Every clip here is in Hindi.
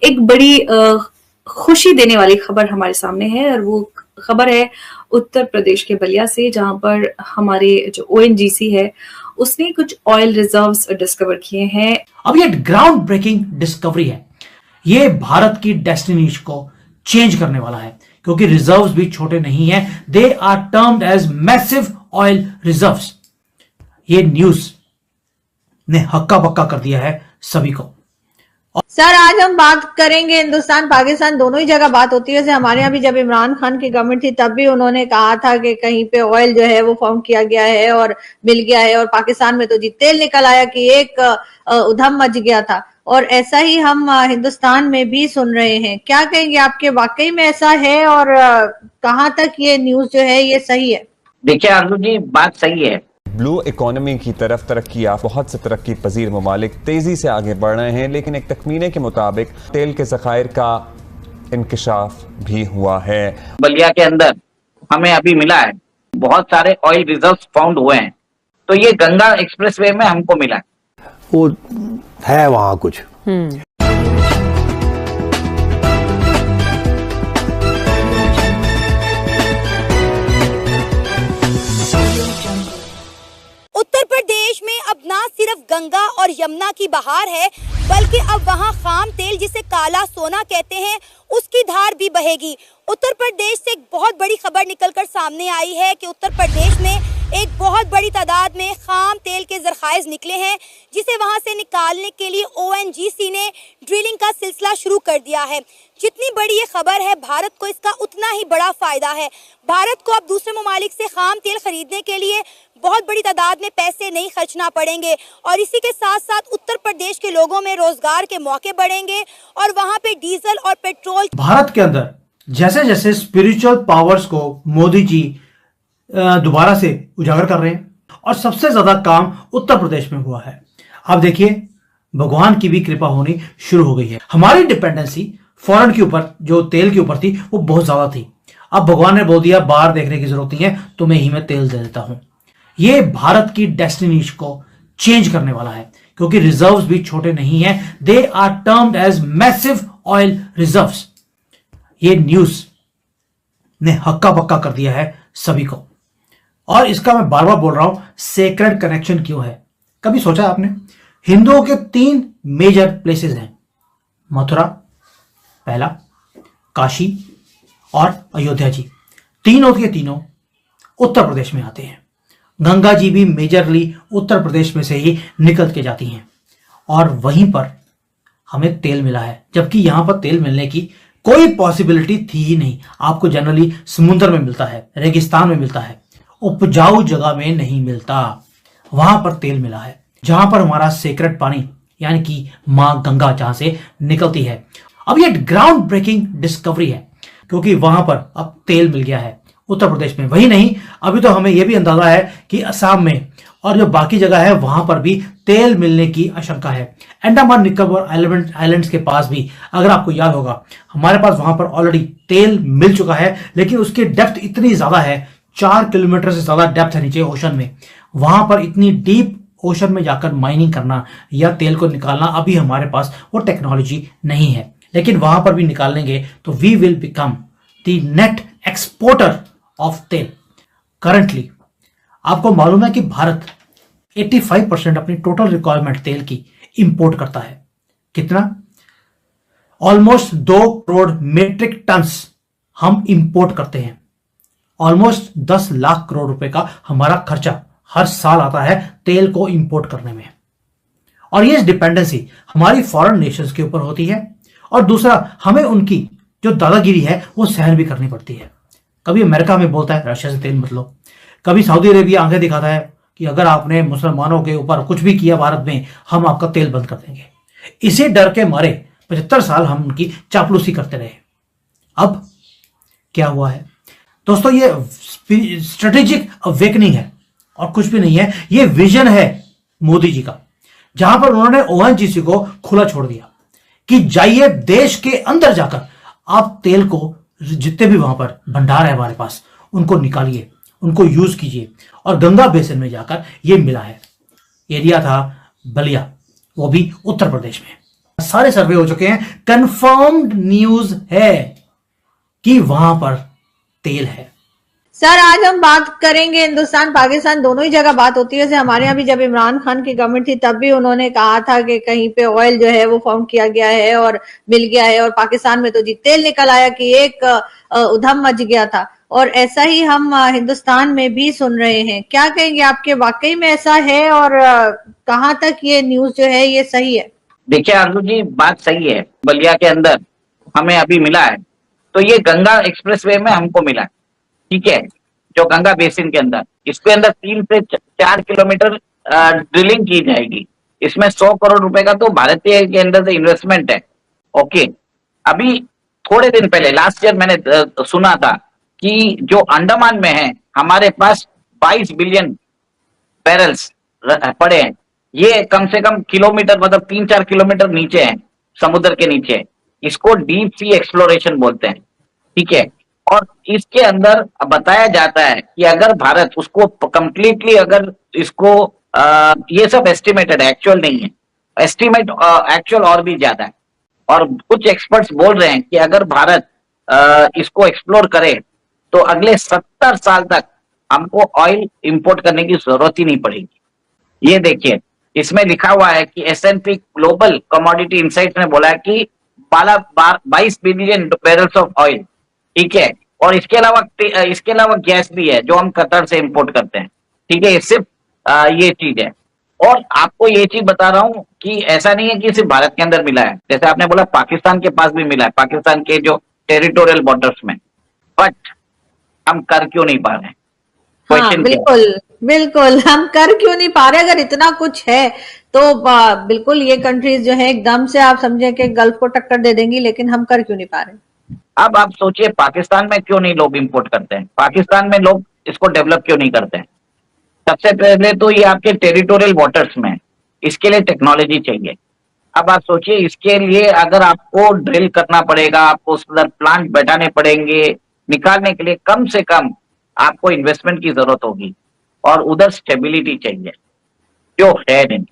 एक बड़ी खुशी देने वाली खबर हमारे सामने है और वो खबर है उत्तर प्रदेश के बलिया से, जहां पर हमारे जो ओएनजीसी है उसने कुछ ऑयल रिजर्व्स डिस्कवर किए हैं। अब ये ग्राउंड ब्रेकिंग डिस्कवरी है। ये भारत की डेस्टिनी को चेंज करने वाला है, क्योंकि रिजर्व्स भी छोटे नहीं हैं। They are termed as massive oil reserves. ये न्यूज ने हक्का बक्का कर दिया है सभी को। सर, आज हम बात करेंगे हिंदुस्तान पाकिस्तान दोनों ही जगह बात होती है। जैसे हमारे यहाँ भी जब इमरान खान की गवर्नमेंट थी तब भी उन्होंने कहा था कि कहीं पे ऑयल जो है वो फॉर्म किया गया है और मिल गया है, और पाकिस्तान में तो जी तेल निकल आया कि एक उधम मच गया था। और ऐसा ही हम हिंदुस्तान में भी सुन रहे हैं। क्या कहेंगे, आपके वाकई में ऐसा है और कहाँ तक ये न्यूज जो है ये सही है? देखिए आरजू जी, बात सही है। ब्लू इकोनॉमी की तरफ तरक्की याफ्ता बहुत से तरक्की पजीर ममालिक तेजी से आगे बढ़ रहे हैं, लेकिन एक तखमीने के मुताबिक तेल के ज़खायर का इंकशाफ भी हुआ है। बलिया के अंदर हमें अभी मिला है, बहुत सारे ऑयल रिजर्व्स फाउंड हुए हैं। तो ये गंगा एक्सप्रेसवे में हमको मिला वो है वहां कुछ। उत्तर प्रदेश में अब ना सिर्फ गंगा और यमुना की बहार है, बल्कि अब वहां खाम तेल, जिसे काला सोना कहते हैं, उसकी धार भी बहेगी। उत्तर प्रदेश से एक बहुत बड़ी खबर निकलकर सामने आई है कि उत्तर प्रदेश में एक बहुत बड़ी तादाद में खाम तेल के ज़खायर निकले हैं, जिसे वहां से निकालने के लिए ओएनजीसी ने ड्रिलिंग का सिलसिला शुरू कर दिया है। जितनी बड़ी ये खबर है, भारत को इसका उतना ही बड़ा फायदा है। भारत को अब दूसरे ममालिक से खाम तेल खरीदने के लिए बहुत बड़ी तादाद में पैसे नहीं खर्चना पड़ेंगे, और इसी के साथ साथ उत्तर प्रदेश के लोगों में रोजगार के मौके बढ़ेंगे और वहां पे डीजल और पेट्रोल। भारत के अंदर जैसे जैसे स्पिरिचुअल पावर्स को मोदी जी दोबारा से उजागर कर रहे हैं, और सबसे ज्यादा काम उत्तर प्रदेश में हुआ है। अब देखिए, भगवान की भी कृपा होनी शुरू हो गई है। हमारी डिपेंडेंसी फॉरेन के ऊपर, जो तेल के ऊपर थी, वो बहुत ज्यादा थी। अब भगवान ने बोल दिया बाहर देखने की जरूरत नहीं है, तुम्हें ही मैं तेल दे देता हूं। ये भारत की डेस्टिनी को चेंज करने वाला है, क्योंकि रिजर्व्स भी छोटे नहीं हैं। They are termed as massive oil reserves. ये न्यूज ने हक्का बक्का कर दिया है सभी को, और इसका मैं बार बार बोल रहा हूं, सेक्रेड कनेक्शन क्यों है। कभी सोचा आपने? हिंदुओं के 3 मेजर प्लेसेस हैं, मथुरा पहला, काशी और अयोध्या जी। तीनों के तीनों उत्तर प्रदेश में आते हैं। गंगा जी भी मेजरली उत्तर प्रदेश में से ही निकल के जाती हैं, और वहीं पर हमें तेल मिला है, जबकि यहां पर तेल मिलने की कोई पॉसिबिलिटी थी ही नहीं। आपको जनरली समुद्र में मिलता है, रेगिस्तान में मिलता है, उपजाऊ जगह में नहीं मिलता। वहां पर तेल मिला है, जहां पर हमारा सेक्रेट पानी यानी कि मां गंगा जहां से निकलती है। अब ये ग्राउंड ब्रेकिंग डिस्कवरी है, क्योंकि वहां पर अब तेल मिल गया है उत्तर प्रदेश में। वही नहीं, अभी तो हमें यह भी अंदाजा है कि असम में और जो बाकी जगह है वहां पर भी तेल मिलने की आशंका है। अंडमान निकोबार आइलैंड्स के पास भी, अगर आपको याद होगा, हमारे पास वहां पर ऑलरेडी तेल मिल चुका है, लेकिन उसकी डेप्थ इतनी ज्यादा है, 4 किलोमीटर से ज्यादा डेप्थ है नीचे ओशन में। वहां पर इतनी डीप ओशन में जाकर माइनिंग करना या तेल को निकालना, अभी हमारे पास वो टेक्नोलॉजी नहीं है। लेकिन वहां पर भी निकाल लेंगे तो we will become the net exporter of tel. Currently आपको मालूम है कि भारत 85% अपनी टोटल रिक्वायरमेंट तेल की इंपोर्ट करता है। कितना? ऑलमोस्ट 2 करोड़ मेट्रिक टन्स हम इंपोर्ट करते हैं। ऑलमोस्ट 10 लाख करोड़ रुपए का हमारा खर्चा हर साल आता है तेल को इंपोर्ट करने में, और ये डिपेंडेंसी हमारी फॉरेन नेशंस के ऊपर होती है। और दूसरा, हमें उनकी जो दादागिरी है वो सहन भी करनी पड़ती है। कभी अमेरिका में बोलता है रशिया से तेल मत लो, कभी सऊदी अरेबिया आंखें दिखाता है कि अगर आपने मुसलमानों के ऊपर कुछ भी किया भारत में, हम आपका तेल बंद कर देंगे। इसी डर के मारे 75 साल हम उनकी चापलूसी करते रहे। अब क्या हुआ है दोस्तों? ये स्ट्रेटेजिक अवेकनिंग है और कुछ भी नहीं है। ये विजन है मोदी जी का, जहां पर उन्होंने ओएनजीसी को खुला छोड़ दिया कि जाइए देश के अंदर जाकर आप तेल को, जितने भी वहां पर भंडार है हमारे पास, उनको निकालिए, उनको यूज कीजिए। और गंगा बेसिन में जाकर ये मिला है। एरिया था बलिया, वो भी उत्तर प्रदेश में। सारे सर्वे हो चुके हैं, कंफर्म्ड न्यूज है कि वहां पर तेल है। सर आज हम बात करेंगे, हिंदुस्तान पाकिस्तान दोनों ही जगह बात होती है। जैसे हमारे यहाँ भी जब इमरान खान की गवर्नमेंट थी तब भी उन्होंने कहा था कि कहीं पे ऑयल जो है वो फाउंड किया गया है और मिल गया है, और पाकिस्तान में तो जी तेल निकल आया कि एक उधम मच गया था। और ऐसा ही हम हिंदुस्तान में भी सुन रहे हैं। क्या कहेंगे, आपके वाकई में ऐसा है और कहाँ तक ये न्यूज जो है ये सही है? देखिए आरजू जी, बात सही है। बलिया के अंदर हमें अभी मिला है, तो ये गंगा एक्सप्रेसवे में हमको मिला है, ठीक है, जो गंगा बेसिन के अंदर, इसके अंदर 3 से 4 किलोमीटर ड्रिलिंग की जाएगी। इसमें 100 करोड़ रुपए का तो भारतीय के अंदर से इन्वेस्टमेंट है। ओके, अभी थोड़े दिन पहले लास्ट ईयर मैंने सुना था कि जो अंडमान में है हमारे पास 22 बिलियन बैरल्स पड़े हैं। ये कम से कम किलोमीटर, मतलब 3-4 किलोमीटर नीचे है, समुद्र के नीचे। इसको डीप सी एक्सप्लोरेशन बोलते हैं, ठीक है। और इसके अंदर बताया जाता है कि अगर भारत उसको कंप्लीटली, अगर इसको ये सब एस्टिमेटेड है, एक्चुअल नहीं है, एस्टिमेट एक्चुअल और भी ज्यादा है। और कुछ एक्सपर्ट्स बोल रहे हैं कि अगर भारत इसको एक्सप्लोर करे तो अगले 70 साल तक हमको ऑयल इंपोर्ट करने की जरूरत ही नहीं पड़ेगी। ये देखिए, इसमें लिखा हुआ है कि S&P ग्लोबल कमोडिटी इनसाइट्स ने बोला है कि 22 बिलियन बैरल्स ऑफ ऑयल, ठीक है। और इसके अलावा गैस भी है जो हम कतर से इंपोर्ट करते हैं, ठीक है। ये सिर्फ ये चीज है। और आपको ये चीज बता रहा हूं कि ऐसा नहीं है कि सिर्फ भारत के अंदर मिला है, जैसे आपने बोला पाकिस्तान के पास भी मिला है, पाकिस्तान के जो टेरिटोरियल बॉर्डर्स में, बट हम कर क्यों नहीं पा रहे हैं? हाँ बिल्कुल बिल्कुल, हम कर क्यों नहीं पा रहे? अगर इतना कुछ है तो बिल्कुल ये कंट्रीज जो है एकदम से आप समझे कि गल्फ को टक्कर दे देंगी, लेकिन हम कर क्यों नहीं पा रहे? अब आप सोचिए, पाकिस्तान में क्यों नहीं लोग इंपोर्ट करते हैं? पाकिस्तान में लोग इसको डेवलप क्यों नहीं करते हैं? सबसे पहले तो ये आपके टेरिटोरियल वाटर्स में, इसके लिए टेक्नोलॉजी चाहिए। अब आप सोचिए, इसके लिए अगर आपको ड्रिल करना पड़ेगा, आपको उस पर प्लांट बैठाने पड़ेंगे, निकालने के लिए कम से कम आपको इन्वेस्टमेंट की जरूरत होगी, और उधर स्टेबिलिटी चाहिए जो है नहीं।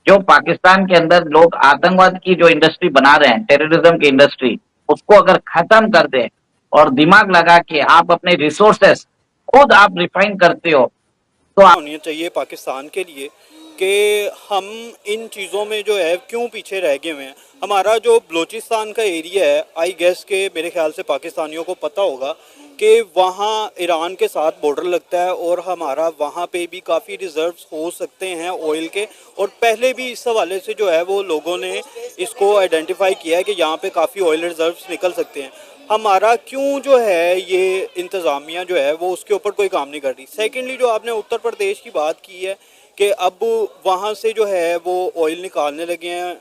जो पाकिस्तान के अंदर लोग आतंकवाद की जो इंडस्ट्री बना रहे हैं, टेररिज्म की इंडस्ट्री, उसको अगर खत्म कर दे और दिमाग लगा के आप अपने रिसोर्सेस खुद आप रिफाइन करते हो, तो होनी चाहिए पाकिस्तान के लिए कि हम इन चीज़ों में जो है क्यों पीछे रह गए हुए हैं। हमारा जो बलूचिस्तान का एरिया है, आई गेस के मेरे ख्याल से पाकिस्तानियों को पता होगा कि वहाँ ईरान के साथ बॉर्डर लगता है, और हमारा वहाँ पे भी काफ़ी रिजर्व्स हो सकते हैं ऑयल के। और पहले भी इस हवाले से जो है वो लोगों ने इसको आइडेंटिफाई किया है कि यहाँ पे काफ़ी ऑयल रिजर्व्स निकल सकते हैं। हमारा क्यों जो है ये इंतज़ामिया जो है वो उसके ऊपर कोई काम नहीं कर रही। सेकेंडली, जो आपने उत्तर प्रदेश की बात की है कि अब वहाँ से जो है वो ऑयल निकालने लगे हैं,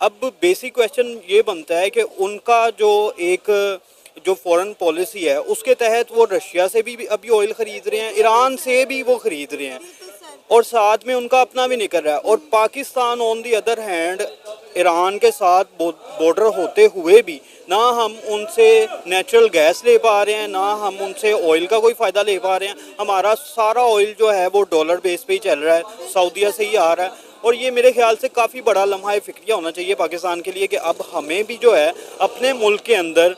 अब बेसिक क्वेश्चन ये बनता है कि उनका जो फॉरेन पॉलिसी है उसके तहत वो रशिया से भी अभी ऑयल ख़रीद रहे हैं, ईरान से भी वो ख़रीद रहे हैं, और साथ में उनका अपना भी निकल रहा है। और Pakistan on the other hand Iran के साथ बॉर्डर होते हुए भी ना हम उनसे नेचुरल गैस ले पा रहे हैं, ना हम उनसे ऑयल का कोई फ़ायदा ले पा रहे हैं। हमारा सारा ऑयल जो है वो डॉलर बेस पे ही चल रहा है, सऊदीया से ही आ रहा है। और ये मेरे ख्याल से काफ़ी बड़ा लम्हा फ़िक्रिया होना चाहिए पाकिस्तान के लिए कि अब हमें भी जो है अपने मुल्क के अंदर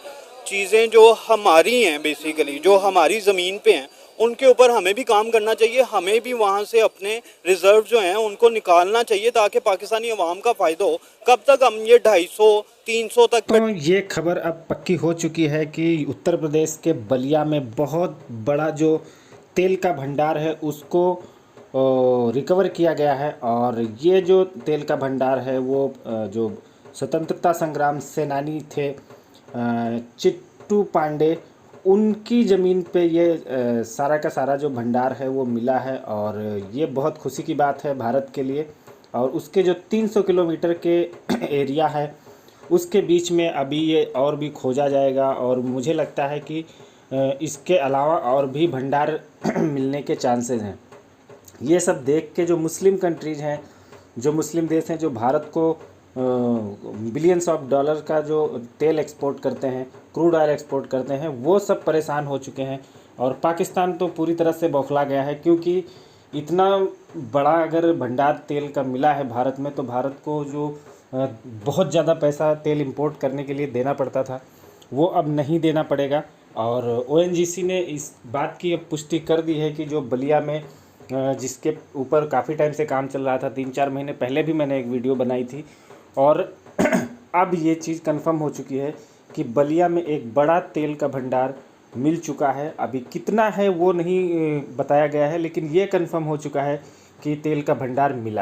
चीज़ें जो हमारी हैं, बेसिकली जो हमारी ज़मीन पे हैं, उनके ऊपर हमें भी काम करना चाहिए। हमें भी वहाँ से अपने रिजर्व जो हैं उनको निकालना चाहिए ताकि पाकिस्तानी अवाम का फ़ायदा हो। कब तक हम ये 250-300 तक तो ये खबर अब पक्की हो चुकी है कि उत्तर प्रदेश के बलिया में बहुत बड़ा जो तेल का भंडार है उसको रिकवर किया गया है। और ये जो तेल का भंडार है वो जो स्वतंत्रता संग्राम सेनानी थे चिट्टू पांडे, उनकी ज़मीन पे ये सारा का सारा जो भंडार है वो मिला है। और ये बहुत खुशी की बात है भारत के लिए। और उसके जो 300 किलोमीटर के एरिया है उसके बीच में अभी ये और भी खोजा जाएगा, और मुझे लगता है कि इसके अलावा और भी भंडार मिलने के चांसेस हैं। ये सब देख के जो मुस्लिम कंट्रीज़ हैं, जो मुस्लिम देश हैं, जो भारत को बिलियंस ऑफ डॉलर का जो तेल एक्सपोर्ट करते हैं, क्रूड ऑयल एक्सपोर्ट करते हैं, वो सब परेशान हो चुके हैं। और पाकिस्तान तो पूरी तरह से बौखला गया है, क्योंकि इतना बड़ा अगर भंडार तेल का मिला है भारत में, तो भारत को जो बहुत ज़्यादा पैसा तेल इंपोर्ट करने के लिए देना पड़ता था, वो अब नहीं देना पड़ेगा। और ओएनजीसी ने इस बात की अब पुष्टि कर दी है कि जो बलिया में जिसके ऊपर काफ़ी टाइम से काम चल रहा था, 3-4 महीने पहले भी मैंने एक वीडियो बनाई थी, और अब ये चीज़ कंफर्म हो चुकी है कि बलिया में एक बड़ा तेल का भंडार मिल चुका है। अभी कितना है वो नहीं बताया गया है, लेकिन ये कंफर्म हो चुका है कि तेल का भंडार मिला है।